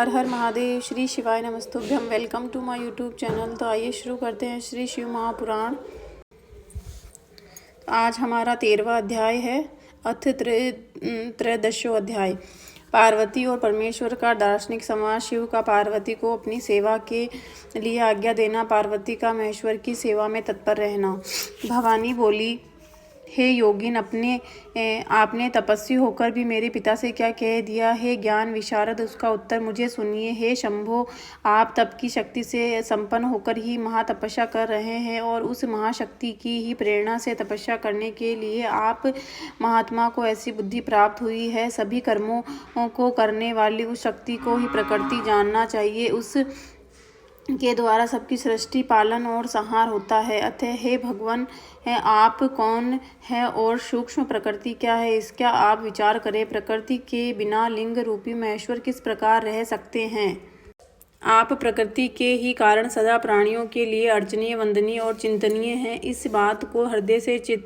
हर हर महादेव। श्री शिवाय नमस्तुभ्यम। Welcome to my YouTube channel. तो आइए शुरू करते हैं श्री शिव महापुराण। आज हमारा 13वां अध्याय है। अथ त्रयोदशो अध्याय। पार्वती और परमेश्वर का दार्शनिक समाज। शिव का पार्वती को अपनी सेवा के लिए आज्ञा देना, पार्वती का महेश्वर की सेवा में तत्पर रहना। भवानी बोली, हे योगिन, आपने तपस्वी होकर भी मेरे पिता से क्या कह दिया? हे ज्ञान विशारद, उसका उत्तर मुझे सुनिए। हे शंभो, आप तप की शक्ति से संपन्न होकर ही महातपस्या कर रहे हैं और उस महाशक्ति की ही प्रेरणा से तपस्या करने के लिए आप महात्मा को ऐसी बुद्धि प्राप्त हुई है। सभी कर्मों को करने वाली उस शक्ति को ही प्रकृति जानना चाहिए। उस के द्वारा सबकी सृष्टि, पालन और संहार होता है। अतः हे भगवान, आप कौन है और सूक्ष्म प्रकृति क्या है, इसका आप विचार करें। प्रकृति के बिना लिंग रूपी महेश्वर किस प्रकार रह सकते हैं? आप प्रकृति के ही कारण सदा प्राणियों के लिए अर्चनीय, वंदनीय और चिंतनीय हैं। इस बात को हृदय से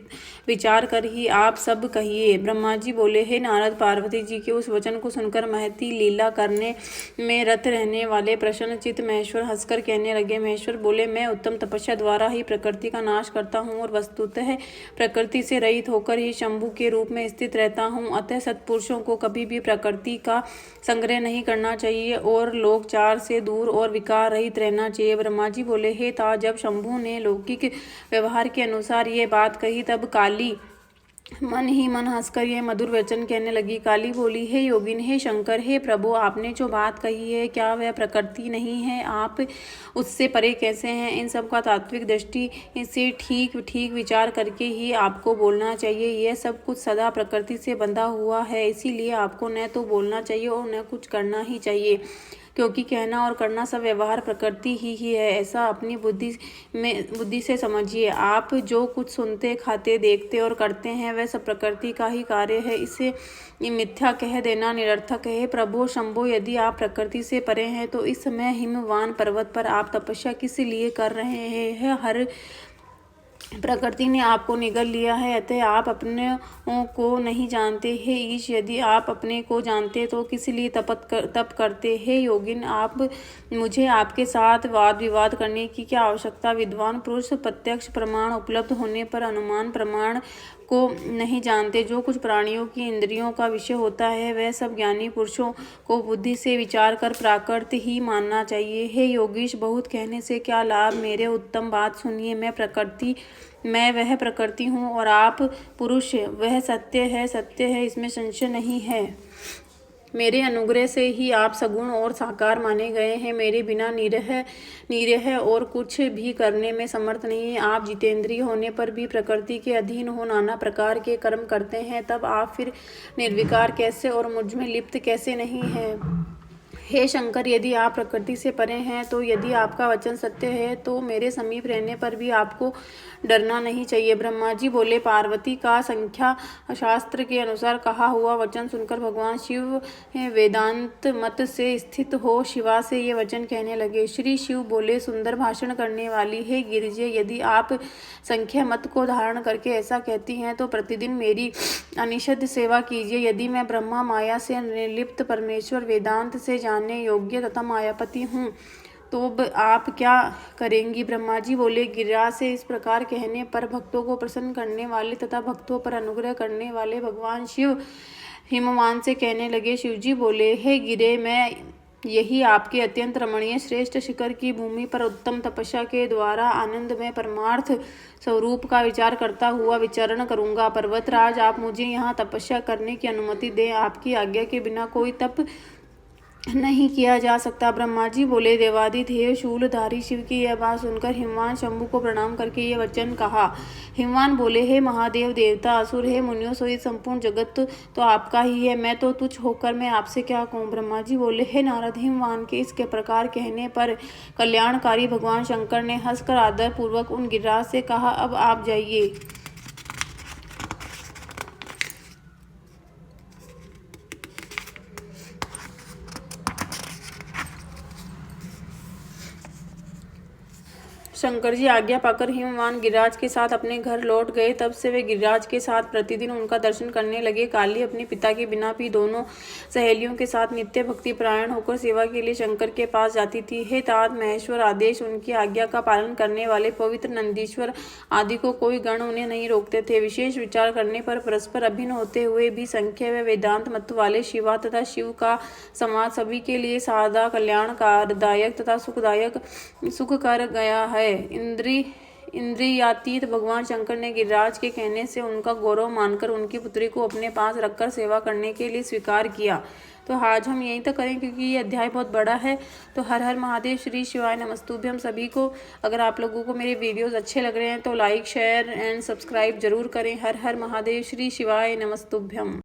विचार कर ही आप सब कहिए। ब्रह्मा जी बोले, हे नारद, पार्वती जी के उस वचन को सुनकर महती लीला करने में रत रहने वाले प्रसन्नचित्त महेश्वर हंसकर कहने लगे। महेश्वर बोले, मैं उत्तम तपस्या द्वारा ही प्रकृति का नाश करता हूँ और वस्तुतः प्रकृति से रहित होकर ही शंभु के रूप में स्थित रहता हूँ। अतः सत्पुरुषों को कभी भी प्रकृति का संग्रह नहीं करना चाहिए और लोकचार से दूर और विकार रहित रहना चाहिए। ब्रह्मा जी बोले, हे ता, जब शंभु ने लौकिक व्यवहार के अनुसार ये बात कही तब काली मन ही मन हंसकर यह मधुर वचन कहने लगी। काली बोली, हे योगिन, हे शंकर, हे प्रभु, आपने जो बात कही है क्या वह प्रकृति नहीं है? आप उससे परे कैसे हैं? इन सब का तात्विक दृष्टि से ठीक ठीक विचार करके ही आपको बोलना चाहिए। यह सब कुछ सदा प्रकृति से बंधा हुआ है, इसीलिए आपको न तो बोलना चाहिए और न कुछ करना ही चाहिए, क्योंकि कहना और करना सब व्यवहार प्रकृति ही है। ऐसा अपनी बुद्धि से समझिए। आप जो कुछ सुनते, खाते, देखते और करते हैं वह सब प्रकृति का ही कार्य है। इसे मिथ्या कह देना निरर्थक है। प्रभु शंभो, यदि आप प्रकृति से परे हैं तो इस समय हिमवान पर्वत पर आप तपस्या किस लिए कर रहे हैं? हर प्रकृति ने आपको निगल लिया है, अतः आप अपने को नहीं जानते। हे ईश, यदि आप अपने को जानते तो किस लिए तप करते? हे योगिन, आप मुझे आपके साथ वाद विवाद करने की क्या आवश्यकता? विद्वान पुरुष प्रत्यक्ष प्रमाण उपलब्ध होने पर अनुमान प्रमाण को नहीं जानते। जो कुछ प्राणियों की इंद्रियों का विषय होता है वह सब ज्ञानी पुरुषों को बुद्धि से विचार कर प्राकृत ही मानना चाहिए। हे योगीश, बहुत कहने से क्या लाभ? मेरे उत्तम बात सुनिए। मैं वह प्रकृति हूँ और आप पुरुष। वह सत्य है, इसमें संशय नहीं है। मेरे अनुग्रह से ही आप सगुण और साकार माने गए हैं। मेरे बिना निरह और कुछ भी करने में समर्थ नहीं है। आप जितेंद्रिय होने पर भी प्रकृति के अधीन हो नाना प्रकार के कर्म करते हैं, तब आप फिर निर्विकार कैसे और मुझ में लिप्त कैसे नहीं है? हे शंकर, यदि आप प्रकृति से परे हैं तो यदि आपका वचन सत्य है तो मेरे समीप रहने पर भी आपको डरना नहीं चाहिए। ब्रह्मा जी बोले, पार्वती का संख्या शास्त्र के अनुसार कहा हुआ वचन सुनकर भगवान शिव वेदांत मत से स्थित हो शिवा से ये वचन कहने लगे। श्री शिव बोले, सुंदर भाषण करने वाली, हे गिरिजे, यदि आप संख्या मत को धारण करके ऐसा कहती हैं तो प्रतिदिन मेरी अनिषद सेवा कीजिए। यदि मैं ब्रह्मा माया से निर्लिप्त परमेश्वर वेदांत से जानने योग्य तथा मायापति हूँ तो आप क्या करेंगी? ब्रह्मा जी बोले, गिरिराज से इस प्रकार कहने पर भक्तों को प्रसन्न करने वाले तथा भक्तों पर अनुग्रह करने वाले भगवान शिव हिमवान से कहने लगे। शिवजी बोले, हे गिरे, मैं यही आपके अत्यंत रमणीय श्रेष्ठ शिखर की भूमि पर उत्तम तपस्या के द्वारा आनंद में परमार्थ स्वरूप का विचार करता हुआ विचरण करूंगा। पर्वतराज, आप मुझे यहाँ तपस्या करने की अनुमति दें। आपकी आज्ञा के बिना कोई तप नहीं किया जा सकता। ब्रह्मा जी बोले, देवादिदेव शूलधारी शिव की यह बात सुनकर हिमवान शंभु को प्रणाम करके ये वचन कहा। हिमवान बोले, हे महादेव, देवता, असुर, हे मुनियों, सहित संपूर्ण जगत तो आपका ही है। मैं तो तुच्छ होकर मैं आपसे क्या कहूँ? ब्रह्मा जी बोले, हे नारद, हिमवान के इसके प्रकार कहने पर कल्याणकारी भगवान शंकर ने हंसकर आदर पूर्वक उन गिरिराज से कहा, अब आप जाइए। शंकर जी आज्ञा पाकर हिमवान गिरिराज के साथ अपने घर लौट गए। तब से वे गिरिराज के साथ प्रतिदिन उनका दर्शन करने लगे। काली अपने पिता के बिना भी दोनों सहेलियों के साथ नित्य भक्ति परायण होकर सेवा के लिए शंकर के पास जाती थी। हे तात महेश्वर आदेश, उनकी आज्ञा का पालन करने वाले पवित्र नंदीश्वर आदि को कोई गण उन्हें नहीं रोकते थे। विशेष विचार करने पर परस्पर अभिन्न होते हुए भी संख्या व वेदांत मत वाले शिवा तथा शिव का समाज सभी के लिए सादा कल्याणकारदायक तथा सुख कर गया है। इंद्रियातीत भगवान शंकर ने गिरिराज के कहने से उनका गौरव मानकर उनकी पुत्री को अपने पास रखकर सेवा करने के लिए स्वीकार किया। तो आज हम यही तो करें, क्योंकि ये अध्याय बहुत बड़ा है। तो हर हर महादेव, श्री शिवाय नमस्तुभ्यम सभी को। अगर आप लोगों को मेरे वीडियोस अच्छे लग रहे हैं तो लाइक शेयर एंड सब्सक्राइब जरूर करें। हर हर महादेव, श्री शिवाय नमस्तुभ्यम।